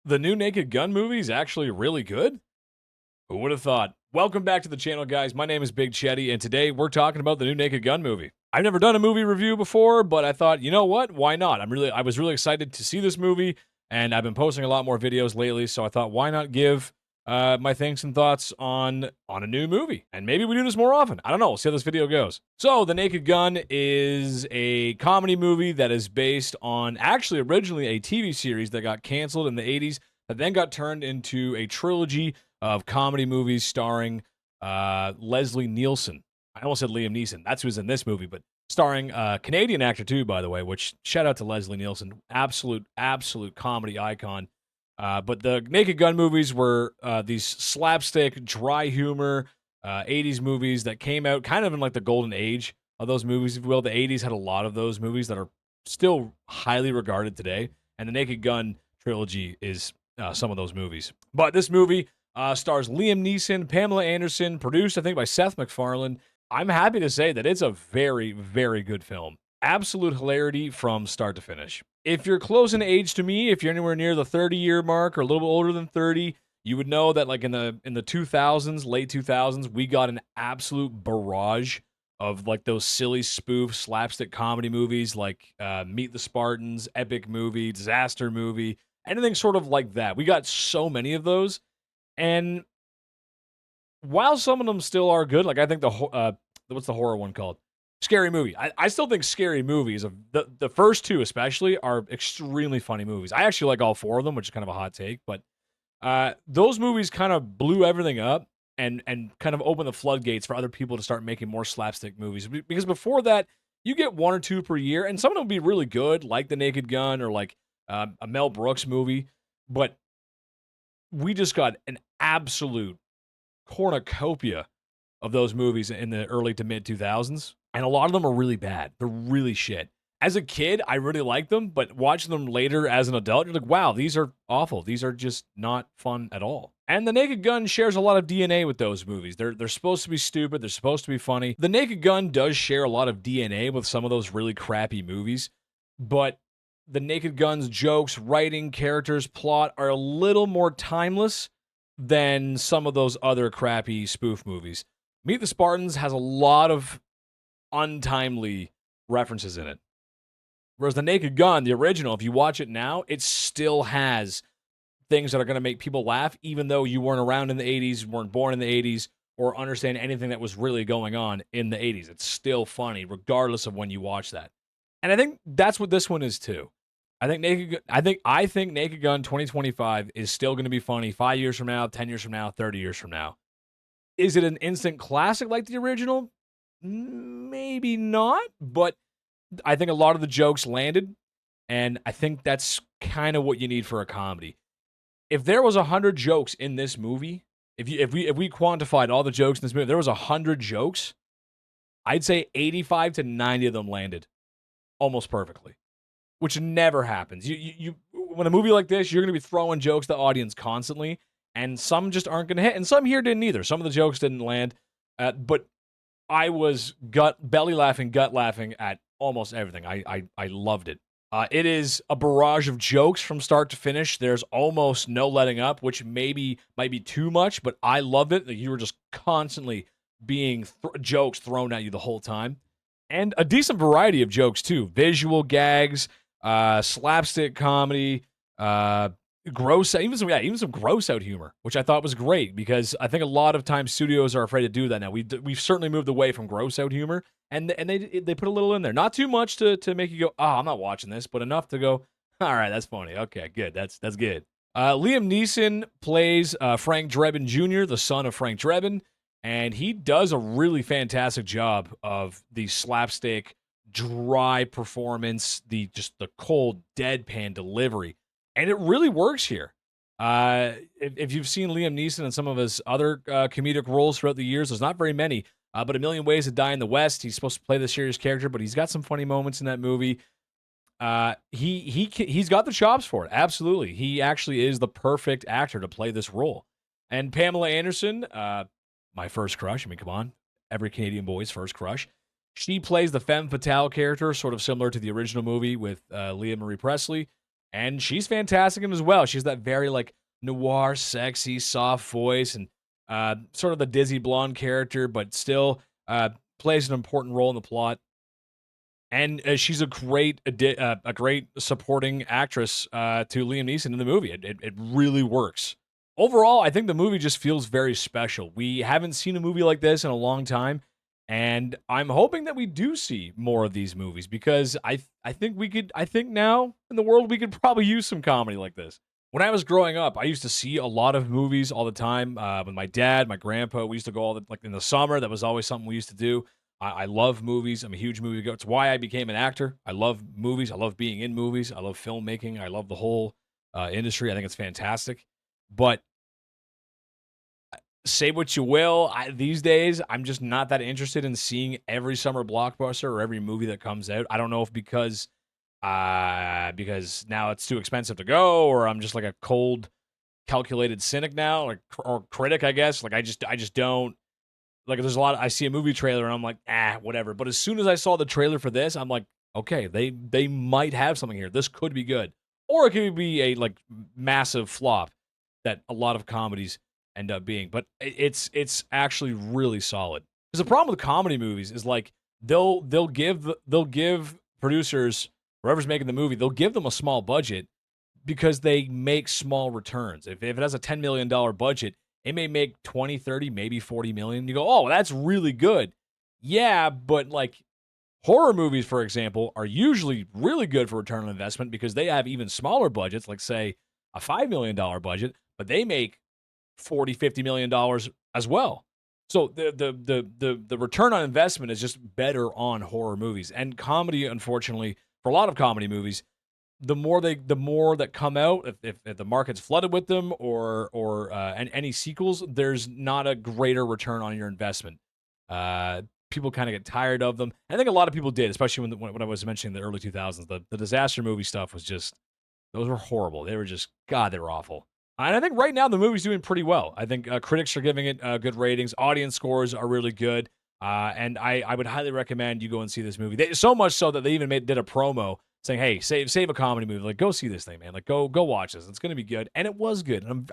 The new Naked Gun movie is actually really good? Who would have thought? Welcome back to the channel, guys. My name is Big Chetty, and today we're talking about the new Naked Gun movie. I've never done a movie review before, but I thought, you know what? Why not? I was really excited to see this movie, and I've been posting a lot more videos lately, so I thought, why not give my thanks and thoughts on a new movie? And maybe we do this more often. I don't know. We'll see how this video goes. So, The Naked Gun is a comedy movie that is based on actually originally a TV series that got canceled in the 80s, that then got turned into a trilogy of comedy movies starring Leslie Nielsen. I almost said Liam Neeson. That's who's in this movie, but starring a Canadian actor too, by the way. Which shout out to Leslie Nielsen, absolute comedy icon. But the Naked Gun movies were these slapstick, dry humor 80s movies that came out kind of in like the golden age of those movies, if you will. The 80s had a lot of those movies that are still highly regarded today, and the Naked Gun trilogy is some of those movies. But this movie stars Liam Neeson, Pamela Anderson, produced, I think, by Seth MacFarlane. I'm happy to say that it's a very, very good film. Absolute hilarity from start to finish. If you're close in age to me, if you're anywhere near the 30-year mark or a little bit older than 30, you would know that like in the 2000s, late 2000s, we got an absolute barrage of like those silly spoof slapstick comedy movies like Meet the Spartans, Epic Movie, Disaster Movie, anything sort of like that. We got so many of those, and while some of them still are good, like I think what's the horror one called? Scary Movie. I still think Scary Movie is the first two especially are extremely funny movies. I actually like all four of them, which is kind of a hot take, but those movies kind of blew everything up and kind of opened the floodgates for other people to start making more slapstick movies. Because before that, you get one or two per year, and some of them would be really good, like The Naked Gun or like a Mel Brooks movie. But we just got an absolute cornucopia of those movies in the early to mid 2000s, and a lot of them are really bad. They're really shit. As a kid, I really liked them, but watching them later as an adult, you're like, wow, these are awful. These are just not fun at all. And The Naked Gun shares a lot of DNA with those movies. They're supposed to be stupid. They're supposed to be funny. The Naked Gun does share a lot of DNA with some of those really crappy movies, but The Naked Gun's jokes, writing, characters, plot are a little more timeless than some of those other crappy spoof movies. Meet the Spartans has a lot of untimely references in it. Whereas The Naked Gun, the original, if you watch it now, it still has things that are going to make people laugh, even though you weren't around in the 80s, weren't born in the 80s, or understand anything that was really going on in the 80s. It's still funny, regardless of when you watch that. And I think that's what this one is too. I think Naked Gun 2025 is still going to be funny 5 years from now, 10 years from now, 30 years from now. Is it an instant classic like the original? Maybe not, but I think a lot of the jokes landed, and I think that's kind of what you need for a comedy. If there was 100 jokes in this movie, if we quantified all the jokes in this movie, if there was 100 jokes, I'd say 85 to 90 of them landed almost perfectly, which never happens. You when a movie like this, you're going to be throwing jokes to the audience constantly, and some just aren't going to hit, and some here didn't either. Some of the jokes didn't land, but I was gut laughing at almost everything. I loved it. It is a barrage of jokes from start to finish. There's almost no letting up, which maybe might be too much, but I loved it. Like you were just constantly being jokes thrown at you the whole time, and a decent variety of jokes too. Visual gags, slapstick comedy, gross, even some gross out humor, which I thought was great because I think a lot of times studios are afraid to do that now. We've certainly moved away from gross out humor, and they put a little in there, not too much to make you go, oh, I'm not watching this, but enough to go, all right, that's funny, okay, good, that's good. Liam Neeson plays Frank Drebin Jr., the son of Frank Drebin, and he does a really fantastic job of the slapstick, dry performance, the cold deadpan delivery, and it really works here. If you've seen Liam Neeson in some of his other comedic roles throughout the years, there's not very many. But A Million Ways to Die in the West, he's supposed to play the serious character, but he's got some funny moments in that movie. He's got the chops for it. Absolutely, he actually is the perfect actor to play this role. And Pamela Anderson, my first crush. I mean, come on, every Canadian boy's first crush. She plays the femme fatale character, sort of similar to the original movie with Leah Marie Presley. and she's fantastic in it as well. She's that very like noir, sexy, soft voice, and sort of the dizzy blonde character, but still plays an important role in the plot. And she's a great supporting actress to Liam Neeson in the movie. It really works. Overall, I think the movie just feels very special. We haven't seen a movie like this in a long time, and I'm hoping that we do see more of these movies because I think I think now in the world we could probably use some comedy like this. When I was growing up, I used to see a lot of movies all the time with my dad, my grandpa. We used to go all the like in the summer. That was always something we used to do. I love movies. I'm a huge movie goer. It's why I became an actor. I love movies. I love being in movies. I love filmmaking. I love the whole industry. I think it's fantastic. But say what you will, these days I'm just not that interested in seeing every summer blockbuster or every movie that comes out. I don't know if because now it's too expensive to go, or I'm just like a cold, calculated cynic now, like or critic, I guess. Like I just don't like. There's a lot. I see a movie trailer and I'm like, whatever. But as soon as I saw the trailer for this, I'm like, okay, they might have something here. This could be good, or it could be a like massive flop that a lot of comedies end up being. But it's actually really solid. Because the problem with comedy movies is like they'll give producers, whoever's making the movie, they'll give them a small budget because they make small returns. If it has a $10 million budget, it may make 20, 30, maybe 40 million. You go, oh, that's really good. Yeah, but like horror movies, for example, are usually really good for return on investment because they have even smaller budgets, like say a $5 million budget, but they make 40, $50 million as well. So the return on investment is just better on horror movies. And comedy, unfortunately, for a lot of comedy movies, the more that come out, if the market's flooded with them or any sequels, there's not a greater return on your investment. People kind of get tired of them. I think a lot of people did, especially when I was mentioning the early 2000s. The disaster movie stuff was just, those were horrible. They were just, God, they were awful. And I think right now the movie's doing pretty well. I think critics are giving it good ratings. Audience scores are really good. And I would highly recommend you go and see this movie. So much so that they even did a promo saying, "Hey, save a comedy movie. Like, go see this thing, man. Like, go watch this. It's gonna be good." And it was good. And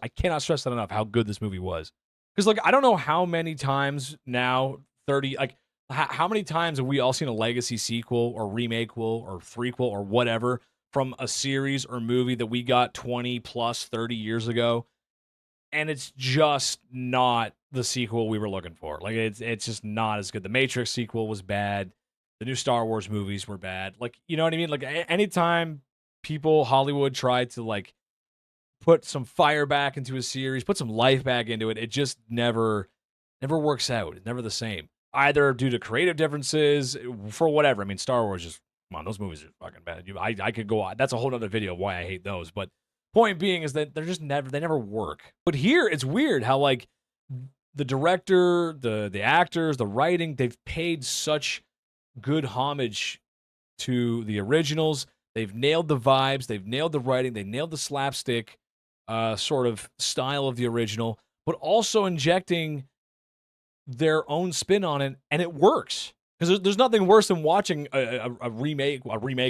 I cannot stress that enough how good this movie was. Because like I don't know how many times now, 30 like how many times have we all seen a legacy sequel or remake or threequel or whatever from a series or movie that we got 20 plus 30 years ago, and it's just not the sequel we were looking for. Like it's just not as good. The Matrix sequel was bad. The new Star Wars movies were bad. Like, you know what I mean? Like anytime Hollywood tried to like put some fire back into a series, put some life back into it, it just never works out. It's never the same. Either due to creative differences, for whatever. I mean, Star Wars just, come on, those movies are fucking bad. I could go on. That's a whole other video of why I hate those. But point being is that they never work. But here it's weird how like the director, the actors, the writing, they've paid such good homage to the originals. They've nailed the vibes, they've nailed the writing, they nailed the slapstick sort of style of the original, but also injecting their own spin on it, and it works. Because there's nothing worse than watching a remake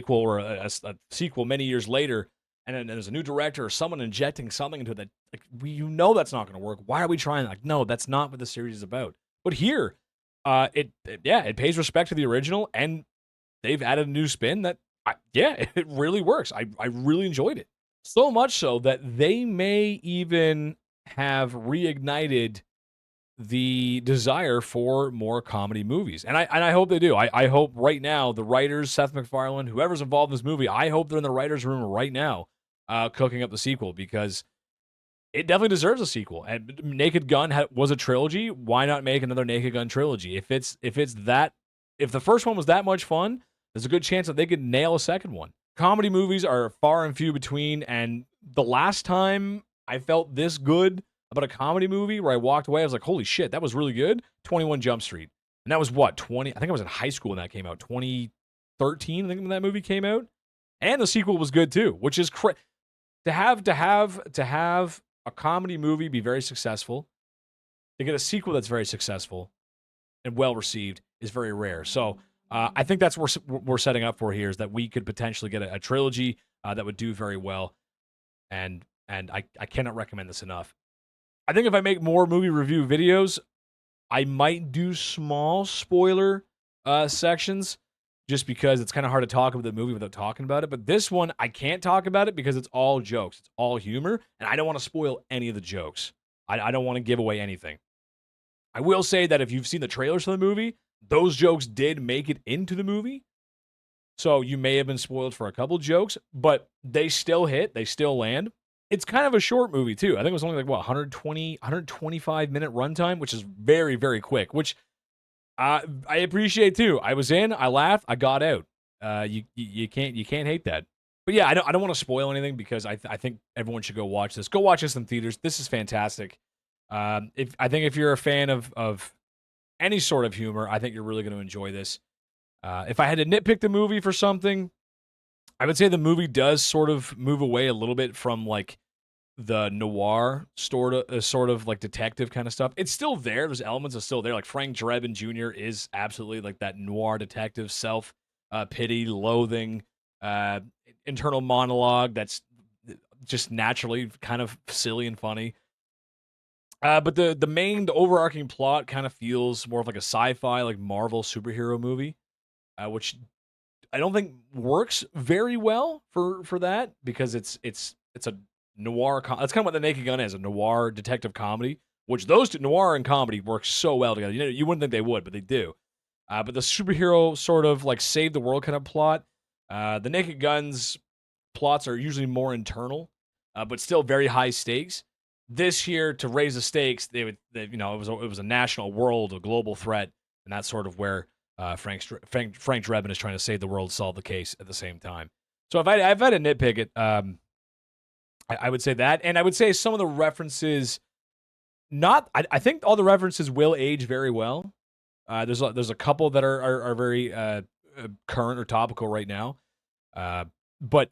or a sequel many years later, and then there's a new director or someone injecting something into it that like that's not going to work. Why are we trying? Like, no, that's not what the series is about. But here, it pays respect to the original, and they've added a new spin that, it really works. I really enjoyed it. So much so that they may even have reignited the desire for more comedy movies. And I hope they do. I hope right now the writers, Seth MacFarlane, whoever's involved in this movie, I hope they're in the writer's room right now cooking up the sequel because it definitely deserves a sequel. And Naked Gun was a trilogy. Why not make another Naked Gun trilogy? If the first one was that much fun, there's a good chance that they could nail a second one. Comedy movies are far and few between, and the last time I felt this good about a comedy movie where I walked away, I was like, holy shit, that was really good. 21 Jump Street. And that was what, 20? I think I was in high school when that came out. 2013, I think when that movie came out. And the sequel was good too, which is to have a comedy movie be very successful, to get a sequel that's very successful and well received is very rare. So I think that's what we're setting up for here, is that we could potentially get a trilogy that would do very well, and I cannot recommend this enough. I think if I make more movie review videos, I might do small spoiler sections, just because it's kind of hard to talk about the movie without talking about it. But this one, I can't talk about it because it's all jokes. It's all humor, and I don't want to spoil any of the jokes. I don't want to give away anything. I will say that if you've seen the trailers for the movie, those jokes did make it into the movie. So you may have been spoiled for a couple jokes, but they still hit. They still land. It's kind of a short movie, too. I think it was only like, 125-minute runtime, which is very, very quick, which I appreciate, too. I was in, I laughed, I got out. You can't hate that. But yeah, I don't want to spoil anything, because I think everyone should go watch this. Go watch this in theaters. This is fantastic. If you're a fan of any sort of humor, I think you're really going to enjoy this. If I had to nitpick the movie for something, I would say the movie does sort of move away a little bit from like the noir sort of like detective kind of stuff. It's still there. There's elements of still there. Like Frank Drebin Jr. is absolutely like that noir detective, self pity, loathing, internal monologue that's just naturally kind of silly and funny. But the overarching plot kind of feels more of like a sci-fi, like Marvel superhero movie, which I don't think works very well for that, because it's a noir. That's kind of what The Naked Gun is, a noir detective comedy. Which those two, noir and comedy, work so well together. You wouldn't think they would, but they do. But the superhero sort of like save the world kind of plot, The Naked Gun's plots are usually more internal, but still very high stakes. This year, to raise the stakes, it was a national, world, a global threat, and that's sort of where Frank Drebin is trying to save the world, solve the case at the same time. So if I've had to nitpick it, I would say that, and I would say some of the references, I think all the references will age very well. There's a couple that are very current or topical right now, but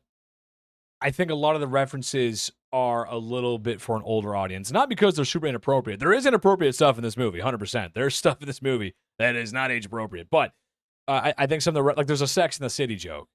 I think a lot of the references are a little bit for an older audience. Not because they're super inappropriate. There is inappropriate stuff in this movie, 100%. There's stuff in this movie that is not age appropriate. But I think some of the, like, there's a Sex and the City joke.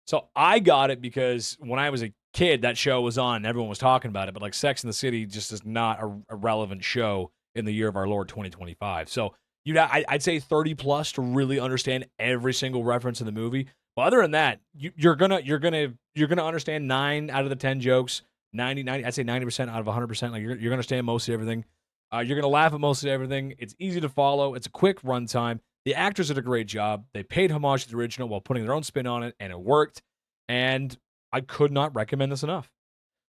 So I got it because when I was a kid, that show was on and everyone was talking about it. But like Sex and the City just is not a relevant show in the year of our Lord 2025. So I'd say 30 plus to really understand every single reference in the movie. But other than that, you're gonna understand 9 out of the 10 jokes. 90, I'd say 90% out of 100%. Like you're gonna understand most of everything. You're gonna laugh at most of everything. It's easy to follow. It's a quick runtime. The actors did a great job. They paid homage to the original while putting their own spin on it, and it worked. And I could not recommend this enough.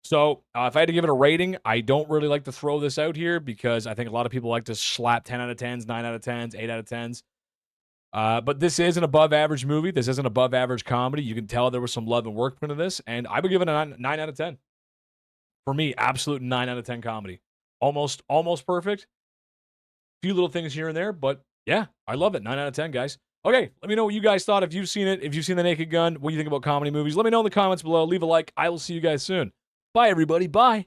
So if I had to give it a rating, I don't really like to throw this out here because I think a lot of people like to slap 10 out of 10s, 9 out of 10s, 8 out of 10s. But this is an above average movie. This is an above average comedy. You can tell there was some love and work put into this, and I would give it a 9 out of 10. For me, absolute 9 out of 10 comedy. Almost perfect. A few little things here and there, but yeah, I love it. 9 out of 10, guys. Okay, let me know what you guys thought. If you've seen it, if you've seen The Naked Gun, what do you think about comedy movies? Let me know in the comments below. Leave a like. I will see you guys soon. Bye, everybody. Bye.